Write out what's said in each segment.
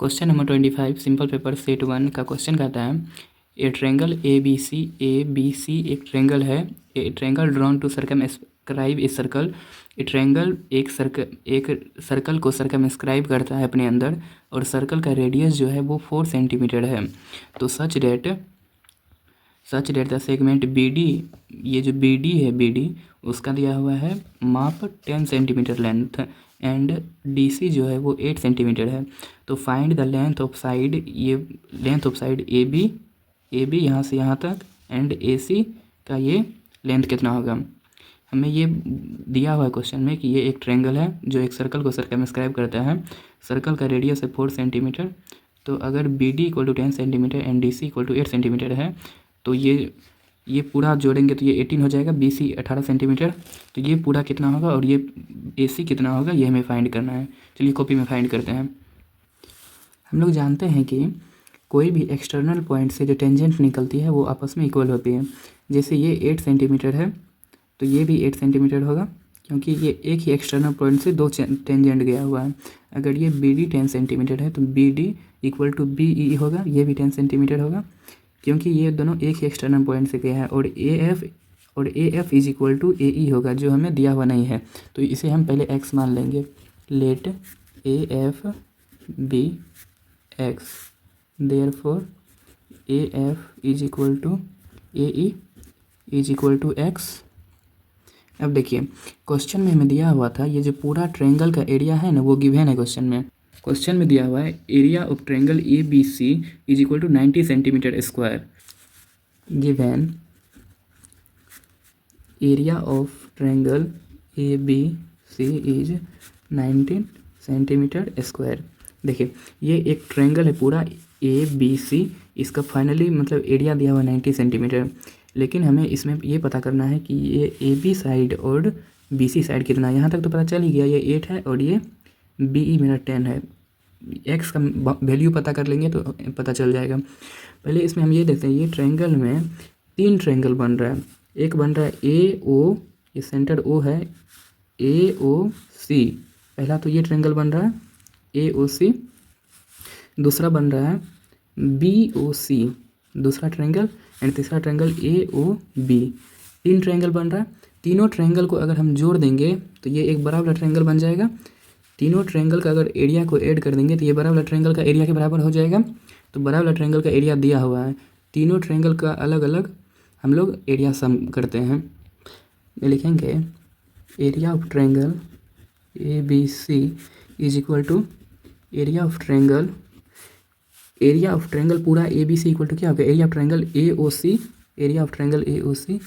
Question number 25 simple paper set 1 का question कहता है ए ट्रेंगल ए बी सी एक ट्रेंगल है। A triangle drawn to circumscribe a circle. A triangle एक circle को सर्कमस्क्राइब करता है अपने अंदर और सर्कल का रेडियस जो है वो 4 सेंटीमीटर है। तो such that the segment B D, ये जो बी डी है, बी डी उसका दिया हुआ है माप 10 centimetre length and D C जो है वो 8 सेंटीमीटर है। तो find the length of side, ये length of side A B यहाँ से यहाँ तक एंड ए सी का ये लेंथ कितना होगा। हमें ये दिया हुआ है क्वेश्चन में कि ये एक ट्रायंगल है जो एक सर्कल को सर्कमस्क्राइब करता है। सर्कल का रेडियस है 4 सेंटीमीटर। तो अगर B D equal to 10 centimetre and D C equal to 8 centimetre है तो ये पूरा जोड़ेंगे तो ये 18 हो जाएगा, बी सी 18 सेंटीमीटर। तो ये पूरा कितना होगा और ये ए सी कितना होगा, ये हमें फाइंड करना है। चलिए कॉपी में फाइंड करते हैं। हम लोग जानते हैं कि कोई भी एक्सटर्नल पॉइंट से जो टेंजेंट निकलती है वो आपस में इक्वल होती है। जैसे ये 8 सेंटीमीटर है तो ये भी 8 सेंटीमीटर होगा क्योंकि ये एक ही एक्सटर्नल पॉइंट से दो टेंजेंट गया हुआ है। अगर ये बी डी 10 सेंटीमीटर है तो B D equal to B E होगा, ये भी 10 सेंटीमीटर होगा क्योंकि ये दोनों एक ही एक्सटर्नल पॉइंट से गया है। और A F is equal to A E होगा जो हमें दिया हुआ नहीं है, तो इसे हम पहले एक्स मान लेंगे। Let A F B X, therefore A F is equal to A E is equal to X. अब देखिए क्वेश्चन में हमें दिया हुआ था ये जो पूरा ट्रायंगल का एरिया है ना वो गिवन है। क्वेश्चन में दिया हुआ है area of triangle A B C is equal to 90 centimetre square. Given area of triangle A B C is 19 centimetre square. देखिए ये एक ट्रायंगल है पूरा ए बी सी, इसका फाइनली मतलब एरिया दिया हुआ 90 सेंटीमीटर। लेकिन हमें इसमें ये पता करना है कि ये ए बी साइड और बी सी साइड कितना है। यहाँ तक तो पता चल ही गया, ये 8 है और ये बी ई मेरा 10 है। एक्स का वैल्यू पता कर लेंगे तो पता चल जाएगा। पहले इसमें हम ये देखते हैं, ये ट्रायंगल में 3 ट्रायंगल बन रहा है। एक बन रहा है ए ओ, ये सेंटर ओ है, ए ओ सी पहला, तो ये ट्रायंगल बन रहा है ए ओ सी। दूसरा बन रहा है बी ओ सी, दूसरा ट्रायंगल, एंड तीसरा triangle A O B. 3 triangle बन रहा है। तीनों ट्रायंगल को अगर हम जोड़ देंगे तो ये एक बड़ा वाला ट्रायंगल बन जाएगा। तीनों ट्रायंगल का अगर एरिया को ऐड कर देंगे तो ये बड़ा वाला ट्रायंगल का एरिया के बराबर हो जाएगा। तो बड़ा वाला ट्रायंगल का एरिया दिया हुआ है। तीनों ट्रायंगल का अलग अलग हम लोग एरिया सम करते हैं। ये लिखेंगे area of triangle A B C is equal to area of triangle पूरा A B C equal to क्या होगा, area of triangle A O C, area of triangle A O C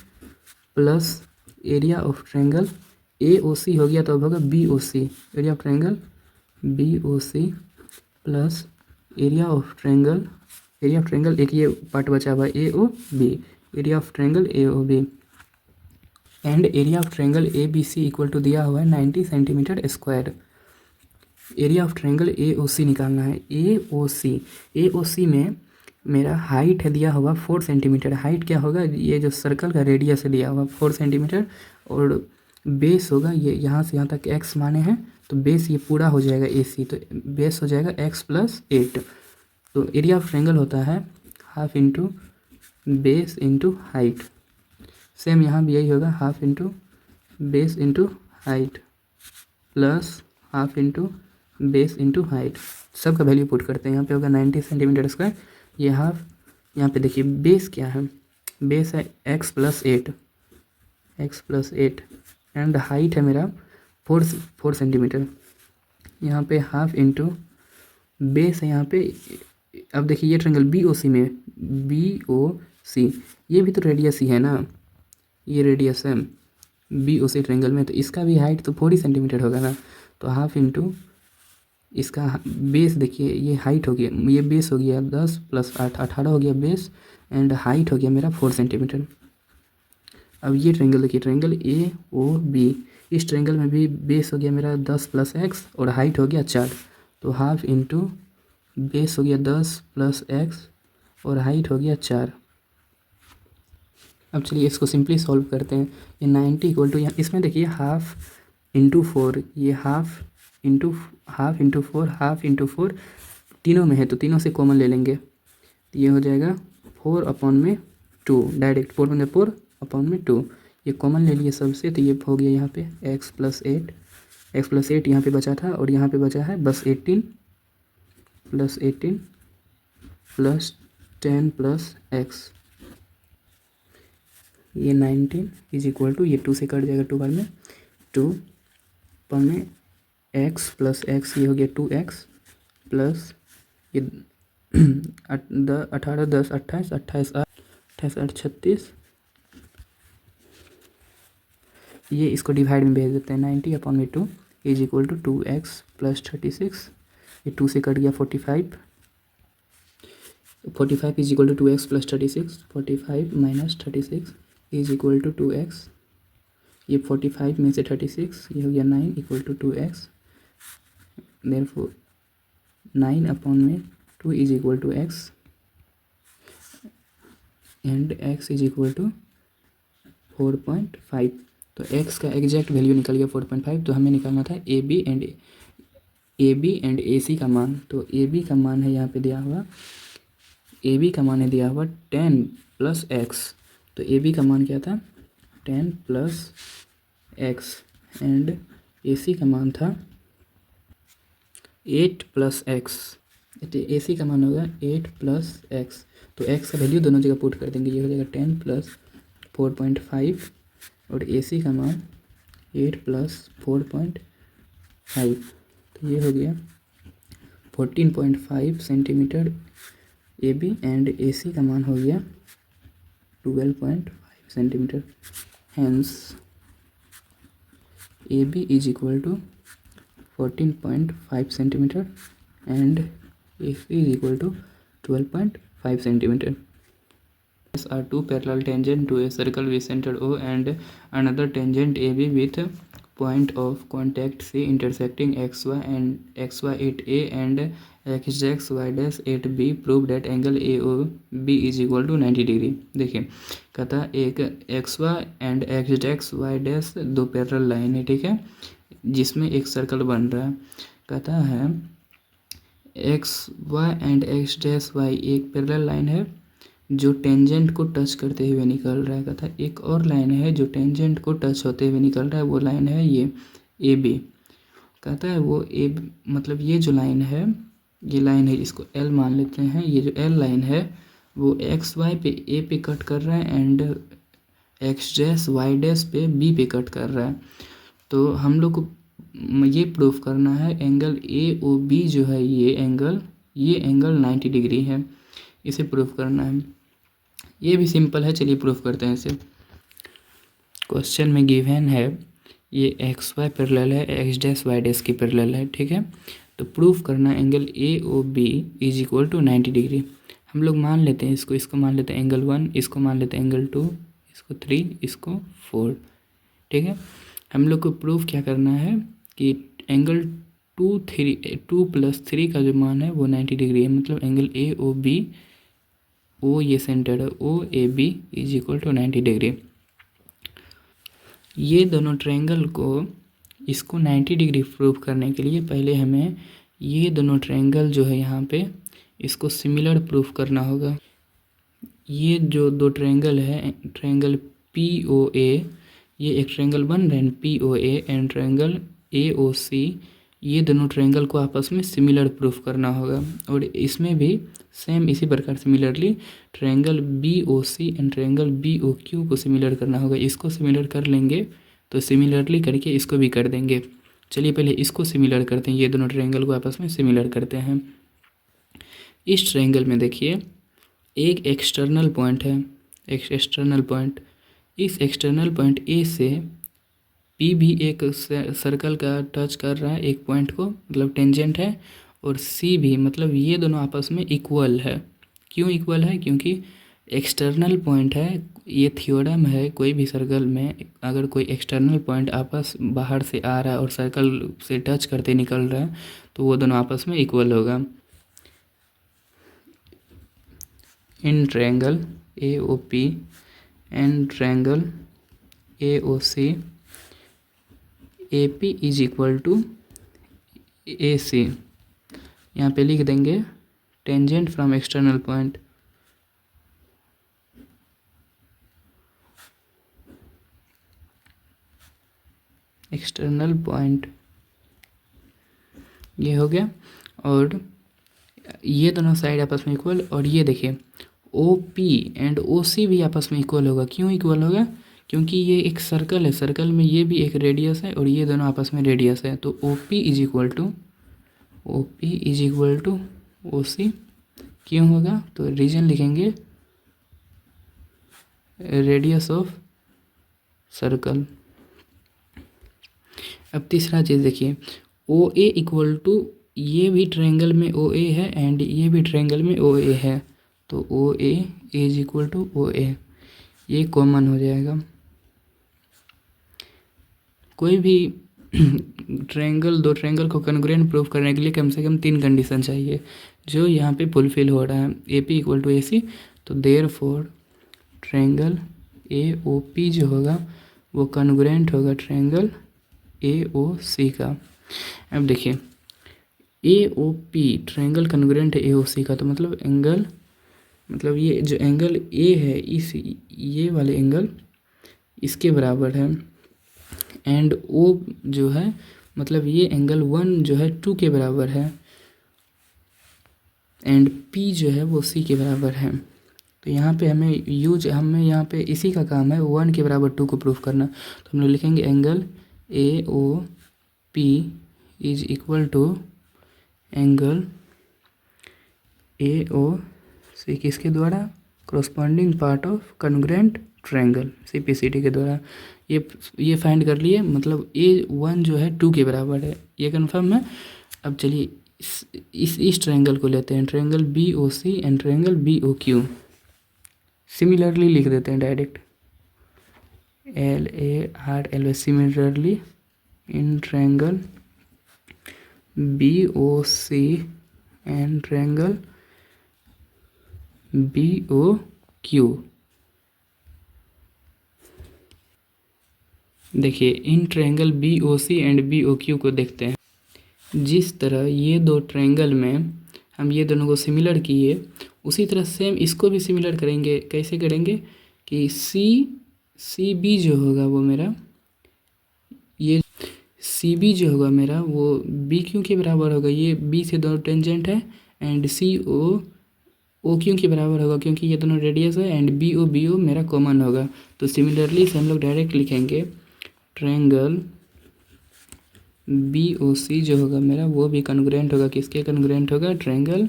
plus area of triangle A O C हो गया तो अब होगा B O C, area of triangle B O C plus area of triangle एक ये part बचा हुआ A O B, area of triangle A O B and area of triangle A B C equal to दिया हुआ है 90 centimetre square. Area of triangle A O C निकालना है। ए O सी में मेरा हाइट है दिया हुआ 4 सेंटीमीटर। हाइट क्या होगा, ये जो सर्कल का रेडियस है दिया हुआ 4 सेंटीमीटर और बेस होगा ये यहाँ से यहाँ तक x माने हैं तो बेस ये पूरा हो जाएगा ए सी, तो बेस हो जाएगा x प्लस 8। तो एरिया ऑफ ट्रायंगल होता है half into base into height. Same यहाँ भी यही होगा, half into base into height plus half into base into height. सब का वैल्यू पुट करते हैं। यहाँ पे होगा 90 सेंटीमीटर स्क्वायर, ये हाफ। यहाँ पे देखिए बेस क्या है, बेस है x प्लस 8 एंड हाइट है मेरा 4 सेंटीमीटर। यहाँ पे हाफ इंटू बेस है यहाँ पे। अब देखिए ये ट्रायंगल बी ओ सी में, बी ओ सी ये भी तो रेडियस ही है ना, ये रेडियस है बी ओ सी ट्रायंगल में, तो इसका भी हाइट तो 4 सेंटीमीटर होगा ना। तो हाफ इंटू इसका बेस, देखिए ये हाइट हो गया, ये बेस हो गया 10 प्लस 8 18 हो गया बेस एंड हाइट हो गया मेरा 4 सेंटीमीटर। अब ये ट्रायंगल देखिए, ट्रायंगल ए ओ बी, इस ट्रायंगल में भी बेस हो गया मेरा 10 प्लस x और हाइट हो गया 4। तो हाफ इंटू बेस हो गया 10 प्लस x और हाइट हो गया 4। अब चलिए इसको सिंपली सॉल्व करते हैं। ये 90 इक्वल टू, यहाँ इसमें देखिए हाफ इंटू 4, ये हाफ इंटू 4 तीनों में है तो तीनों से कॉमन ले लेंगे, तो ये हो जाएगा 4/2 डायरेक्ट 4/4/2, ये कॉमन ले लिए सबसे, तो ये हो गया यहाँ पे x+8 यहाँ पे बचा था और यहाँ पे बचा है बस 18 + 10 + x, ये 19 = ये 2 से कट जाएगा 2 बार में 2 x + x, ये हो गया 2x प्लस ये 18 10 28 28 8 36, ये इसको डिवाइड में भेज देते हैं 90/2 = 2x + 36, ये 2 से कट गया 45 = 2x + 36, 45 - 36 = 2x, ये 45 में से 36 ये हो गया 9 = 2x, therefore 9/2 = x and x = 4.5, तो x का एग्जैक्ट वैल्यू निकल गया 4.5, तो हमें निकालना था ए बी एंड ए सी का मान, तो ए बी का मान है यहाँ पे दिया हुआ, ए बी का मान है दिया हुआ 10 + x, तो ए बी का मान क्या था 10 + x एंड ए सी का मान था 8 + x, ए सी का मान होगा 8 + x, तो x का वैल्यू दोनों जगह पुट कर देंगे, ये हो जाएगा 10 + 4.5 और ए सी का मान 8 + 4.5, तो ये हो गया 14.5 centimetre A B and A C का मान हो गया 12.5 centimetre, hence A B = 14.5 centimetre and AC = 12.5 centimeter. These are two parallel tangent to a circle with center O and another tangent AB with point of contact C intersecting XY and XY at A and XY dash at B. Prove that angle AOB is equal to 90 degree. देखिए कहता है एक XY and XY dash दो parallel line है, ठीक है, जिसमें एक सर्कल बन रहा है। कहता है XY एंड X' Y एक पैरेलल लाइन है जो टेंजेंट को टच करते हुए निकल रहा है। कहता है एक और लाइन है जो टेंजेंट को टच होते हुए निकल रहा है, वो लाइन है ये ए बी। कहता है वो ए मतलब ये जो लाइन है, ये लाइन है, इसको L मान लेते हैं। ये जो L लाइन है वो XY पे A पे कट कर रहा है एंड X' Y' पे B पे कट कर रहा है। तो हम लोग को ये प्रूफ करना है एंगल AOB जो है, ये एंगल 90 डिग्री है, इसे प्रूफ करना है। ये भी सिंपल है, चलिए प्रूफ करते हैं इसे। क्वेश्चन में गिवन है ये XY पैरेलल है, X' Y' की पैरेलल है, ठीक है। तो प्रूफ करना एंगल AOB = 90 डिग्री। हम लोग मान लेते हैं इसको मान लेते हैं एंगल 1, इसको मान लेते हैं एंगल 2, इसको 3, इसको 4, ठीक है। हम लोग को प्रूफ क्या करना है कि एंगल 2 + 3 का जो मान है वो 90 डिग्री है, मतलब एंगल AOB, O ये सेंटर है, OAB = 90 डिग्री। ये दोनों ट्रायंगल को इसको 90 डिग्री प्रूफ करने के लिए पहले हमें ये दोनों ट्रायंगल जो है यहाँ पे इसको सिमिलर प्रूफ करना होगा। ये जो दो ट्रायंगल है, ट्रायंगल POA, ये एक ट्रायंगल बन रहे हैं POA एंड ट्रायंगल AOC, ये दोनों ट्रायंगल को आपस में सिमिलर प्रूफ करना होगा। और इसमें भी सेम इसी प्रकार similarly triangle BOC and triangle BOQ को सिमिलर करना होगा। इसको सिमिलर कर लेंगे तो सिमिलरली करके इसको भी कर देंगे। चलिए पहले इसको सिमिलर करते हैं, ये दोनों ट्रायंगल को आपस में सिमिलर करते हैं। इस ट्रायंगल में देखिए एक एक्सटर्नल पॉइंट है, एक्सटर्नल पॉइंट, इस एक्सटर्नल पॉइंट A से P भी एक सर्कल का टच कर रहा है एक पॉइंट को, मतलब टेंजेंट है, और C भी, मतलब ये दोनों आपस में इक्वल है। क्यों इक्वल है? क्योंकि एक्सटर्नल पॉइंट है। ये थ्योरम है, कोई भी सर्कल में अगर कोई एक्सटर्नल पॉइंट आपस बाहर से आ रहा है और सर्कल से टच करते निकल रहा है तो वो दोनों आपस में इक्वल होगा। In triangle AOP and triangle AOC AP = AC, यहाँ पे लिख देंगे tangent from external point, external point ये हो गया। और ये दोनों साइड आपस में इक्वल, और ये देखिए ओ पी एंड ओ सी भी आपस में इक्वल होगा। क्यों इक्वल होगा? क्योंकि ये एक सर्कल है, सर्कल में ये भी एक रेडियस है और ये दोनों आपस में रेडियस है। तो O P is equal to O C. क्यों होगा? तो रीजन लिखेंगे रेडियस ऑफ सर्कल। अब तीसरा चीज़ देखिए, ओ ए इक्वल टू, ये भी ट्रायंगल में ओ ए है एंड ये भी ट्रायंगल में ओ ए है, तो ओ ए इज इक्वल टू ओ ए, ये कॉमन हो जाएगा। कोई भी ट्रायंगल, दो ट्रायंगल को कॉन्ग्रुएंट प्रूफ करने के लिए कम से कम 3 कंडीशन चाहिए, जो यहाँ पे फुलफिल हो रहा है। A P equal to A C, तो therefore triangle A O P जो होगा वो कॉन्ग्रुएंट होगा ट्रायंगल ए ओ सी का। अब देखिए ए ओ पी ट्रायंगल कॉन्ग्रुएंट है ए ओ सी का, तो मतलब एंगल, मतलब ये जो एंगल ए है, इस ये वाले एंगल इसके बराबर है, एंड ओ जो है मतलब ये एंगल 1 जो है 2 के बराबर है, एंड पी जो है वो सी के बराबर है। तो यहाँ पे हमें यहाँ पे इसी का काम है 1 के बराबर 2 को प्रूफ करना। तो हम लोग लिखेंगे angle A O P is equal to angle A O C, किसके द्वारा? Corresponding part of congruent triangle, CPCT के द्वारा। ये फाइंड कर लिए, मतलब A1 जो है 2 के बराबर है, ये कन्फर्म है। अब चलिए इस ट्रायंगल को लेते हैं, triangle BOC and triangle BOQ। Similarly लिख देते हैं direct, LARL, similarly in triangle BOC and triangle BOQ। देखिए in triangle BOC and BOQ को देखते हैं। जिस तरह ये दो ट्रायंगल में हम ये दोनों को सिमिलर किए, उसी तरह सेम इसको भी सिमिलर करेंगे। कैसे करेंगे कि CB जो होगा वो मेरा, ये CB जो होगा मेरा वो BQ के बराबर होगा, ये B से दोनों टेंजेंट है, एंड CO OQ के बराबर होगा क्योंकि ये दोनों रेडियस है, एंड BO मेरा कॉमन होगा। तो सिमिलरली से हम लोग डायरेक्ट लिखेंगे ट्रायंगल BOC जो होगा मेरा वो भी कॉन्ग्रुएंट होगा, किसके कॉन्ग्रुएंट होगा? ट्रायंगल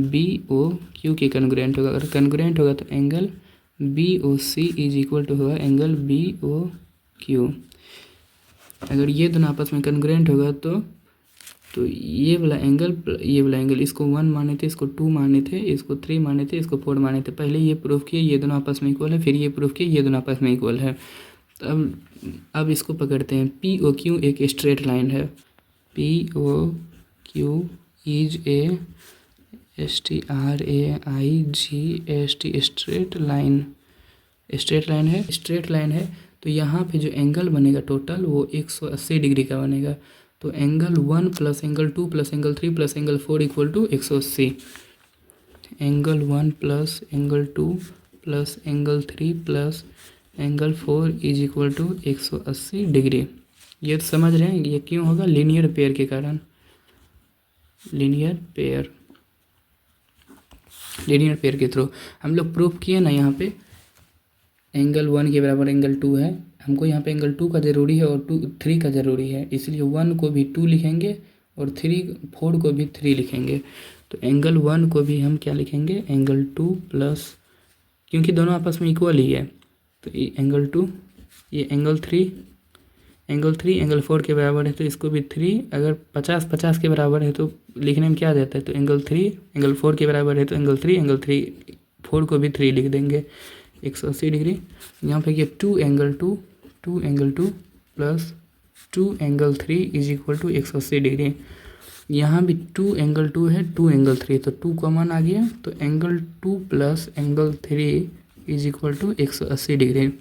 BOQ के कॉन्ग्रुएंट होगा। अगर कॉन्ग्रुएंट होगा तो angle BOC is equal to होगा एंगल BOQ। अगर ये दोनों आपस में कॉन्ग्रुएंट होगा तो ये वाला एंगल इसको 1 माने थे, इसको 2 माने थे, इसको 3 माने थे, इसको 4 माने थे। पहले ये प्रूफ किए ये दोनों आपस में इक्वल है, फिर ये प्रूफ किए ये दोनों आपस में इक्वल है। तो अब इसको पकड़ते हैं। POQ एक स्ट्रेट लाइन है, POQ is a STRAIGST straight line है। तो यहाँ पे जो एंगल बनेगा टोटल वो 180 डिग्री का बनेगा। तो angle 1 plus angle 2 plus angle 3 plus angle 4 equal to 180। Angle 1 plus angle 2 plus angle 3 plus angle 4 is equal to 180 degree. ये तो समझ रहे हैं ये क्यों होगा? लीनियर पेयर के कारण। लीनियर पेयर के थ्रू हम लोग प्रूफ किए ना। यहाँ पे एंगल 1 के बराबर एंगल 2 है, हमको यहाँ पे एंगल 2 का ज़रूरी है और 3 का ज़रूरी है, इसलिए 1 को भी 2 लिखेंगे और 4 को भी 3 लिखेंगे। तो एंगल 1 को भी हम क्या लिखेंगे? एंगल 2 प्लस, क्योंकि दोनों आपस में इक्वल ही है, तो ये एंगल 2, ये एंगल 3 एंगल 4 के बराबर है तो इसको भी 3, अगर 50 के बराबर है तो लिखने में क्या जाता है? तो एंगल 3 एंगल 4 के बराबर है तो एंगल 3 4 को भी 3 लिख देंगे, 180 डिग्री। यहाँ पे ये 2 angle 2 plus 2 angle 3 is equal to 180 degree. यहाँ भी 2 एंगल 2 है, 2 एंगल 3, तो 2 कॉमन आ गया, तो angle 2 plus angle 3 is equal to 180 degree.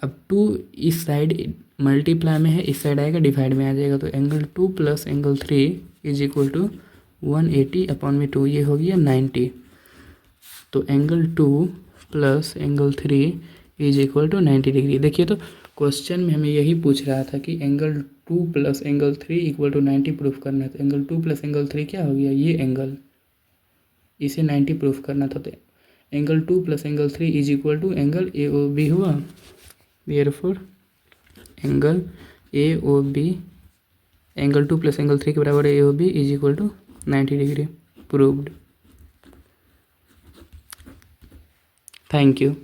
अब 2 इस साइड मल्टीप्लाई में है, इस साइड आएगा डिवाइड में आ जाएगा, तो angle 2 plus angle 3 is equal to 180/2 ये हो गया 90। तो angle 2 plus angle 3 is equal to 90 degree. देखिए तो क्वेश्चन में हमें यही पूछ रहा था कि angle 2 plus angle 3 equal to 90 proof करना है। तो एंगल 2 प्लस एंगल 3 क्या हो गया, ये एंगल, इसे 90 प्रूफ करना था। तो angle 2 plus angle 3 is equal to angle A O B हुआ। Therefore angle A O B, angle 2 plus angle 3 के बराबर A O B is equal to 90 degree. Proved. Thank you.